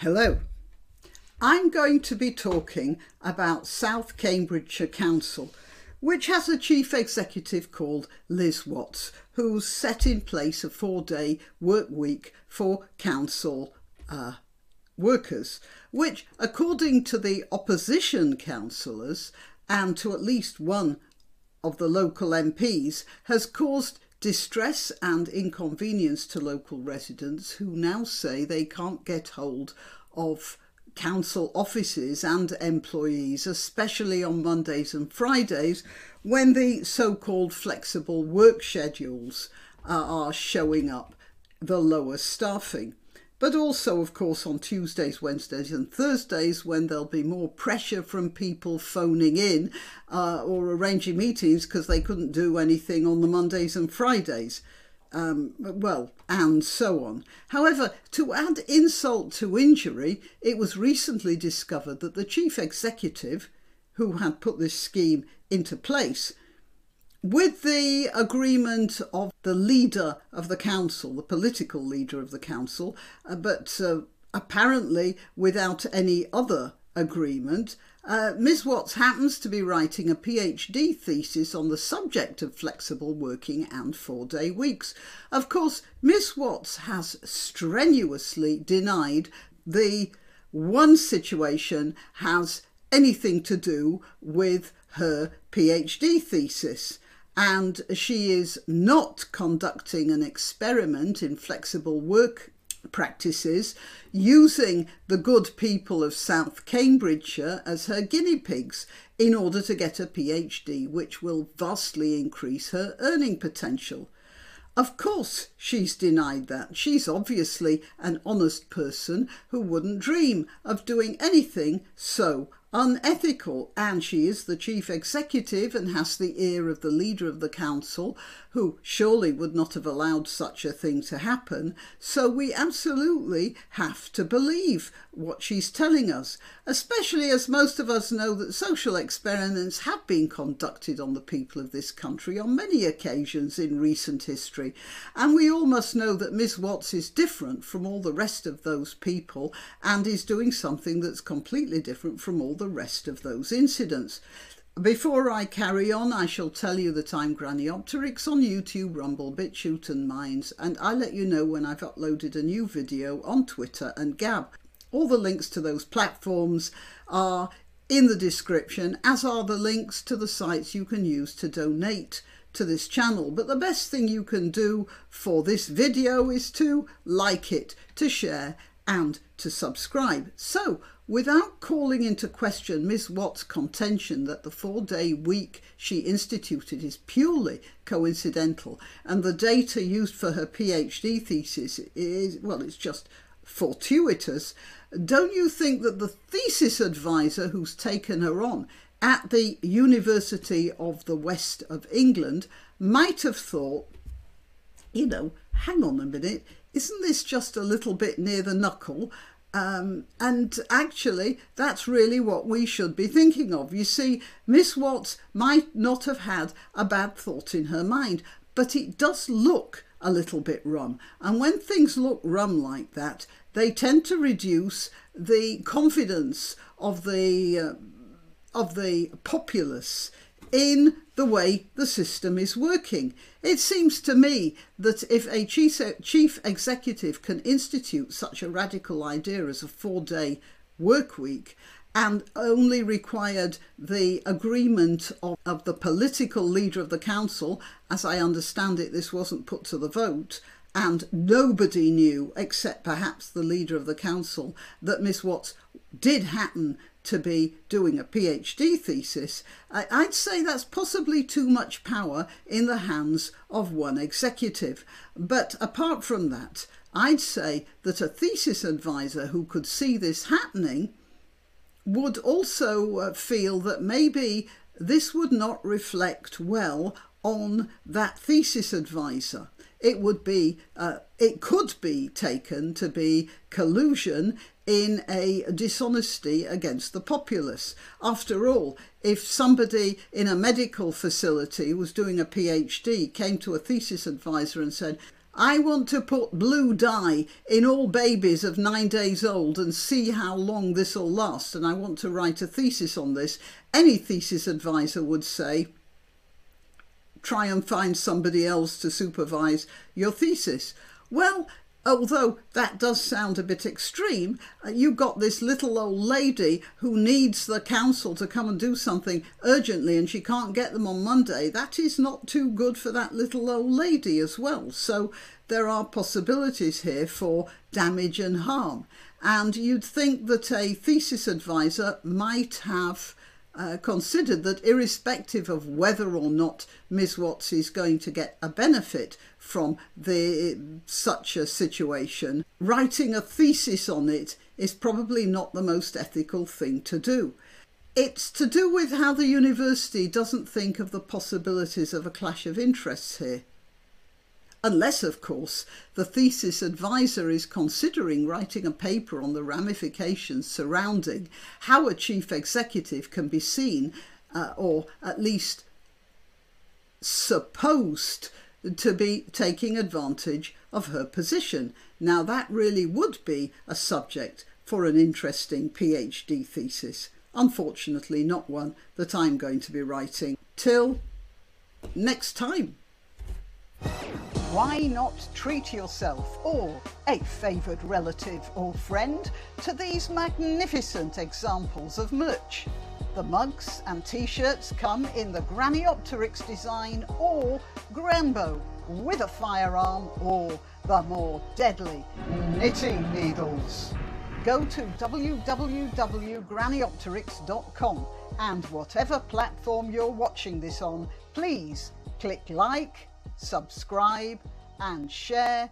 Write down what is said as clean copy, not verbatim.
Hello. I'm going to be talking about South Cambridgeshire Council, which has a chief executive called Liz Watts, who's set in place a 4-day work week for council workers, which, according to the opposition councillors and to at least one of the local MPs, has caused distress and inconvenience to local residents who now say they can't get hold of council offices and employees, especially on Mondays and Fridays when the so-called flexible work schedules are showing up the lower staffing. But also, of course, on Tuesdays, Wednesdays and Thursdays when there'll be more pressure from people phoning in or arranging meetings because they couldn't do anything on the Mondays and Fridays. And so on. However, to add insult to injury, it was recently discovered that the chief executive, who had put this scheme into place, with the agreement of the leader of the council, the political leader of the council, but apparently without any other agreement, Ms. Watts happens to be writing a PhD thesis on the subject of flexible working and 4-day weeks. Of course, Ms. Watts has strenuously denied the one situation has anything to do with her PhD thesis. And she is not conducting an experiment in flexible work practices using the good people of South Cambridgeshire as her guinea pigs in order to get a PhD, which will vastly increase her earning potential. Of course she's denied that. She's obviously an honest person who wouldn't dream of doing anything so unethical, and she is the chief executive and has the ear of the leader of the council, who surely would not have allowed such a thing to happen. So we absolutely have to believe what she's telling us, especially as most of us know that social experiments have been conducted on the people of this country on many occasions in recent history, and we all must know that Ms. Watts is different from all the rest of those people and is doing something that's completely different from all the rest of those incidents. Before I carry on, I shall tell you that I'm Granniopteryx on YouTube, Rumble, BitChute and Minds, and I let you know when I've uploaded a new video on Twitter and Gab. All the links to those platforms are in the description, as are the links to the sites you can use to donate to this channel. But the best thing you can do for this video is to like it, to share and to subscribe. So, without calling into question Ms. Watts' contention that the 4-day week she instituted is purely coincidental and the data used for her PhD thesis is, well, it's just fortuitous, don't you think that the thesis advisor who's taken her on at the University of the West of England might have thought, you know, hang on a minute, isn't this just a little bit near the knuckle? And actually, that's really what we should be thinking of. You see, Miss Watts might not have had a bad thought in her mind, but it does look a little bit rum. And when things look rum like that, they tend to reduce the confidence of the populace in the way the system is working. It seems to me that if a chief executive can institute such a radical idea as a 4-day work week and only required the agreement of the political leader of the council, as I understand it, this wasn't put to the vote, and nobody knew, except perhaps the leader of the council, that Miss Watts did happen to be doing a PhD thesis, I'd say that's possibly too much power in the hands of one executive. But apart from that, I'd say that a thesis advisor who could see this happening would also feel that maybe this would not reflect well on that thesis advisor. It could be taken to be collusion in a dishonesty against the populace. After all, if somebody in a medical facility was doing a PhD came to a thesis advisor and said, I want to put blue dye in all babies of 9 days old and see how long this will last, and I want to write a thesis on this, any thesis advisor would say, try and find somebody else to supervise your thesis. Well, although that does sound a bit extreme, you've got this little old lady who needs the council to come and do something urgently and she can't get them on Monday. That is not too good for that little old lady as well. So there are possibilities here for damage and harm. And you'd think that a thesis advisor might have considered that irrespective of whether or not Ms. Watts is going to get a benefit from such a situation, writing a thesis on it is probably not the most ethical thing to do. It's to do with how the university doesn't think of the possibilities of a clash of interests here. Unless, of course, the thesis advisor is considering writing a paper on the ramifications surrounding how a chief executive can be seen, or at least supposed to be taking advantage of her position. Now, that really would be a subject for an interesting PhD thesis. Unfortunately, not one that I'm going to be writing. Till next time. Why not treat yourself or a favoured relative or friend to these magnificent examples of merch? The mugs and t-shirts come in the granniopteryx design or Granbo with a firearm or the more deadly knitting needles. Go to www.granniopteryx.com and whatever platform you're watching this on, please click like, subscribe and share.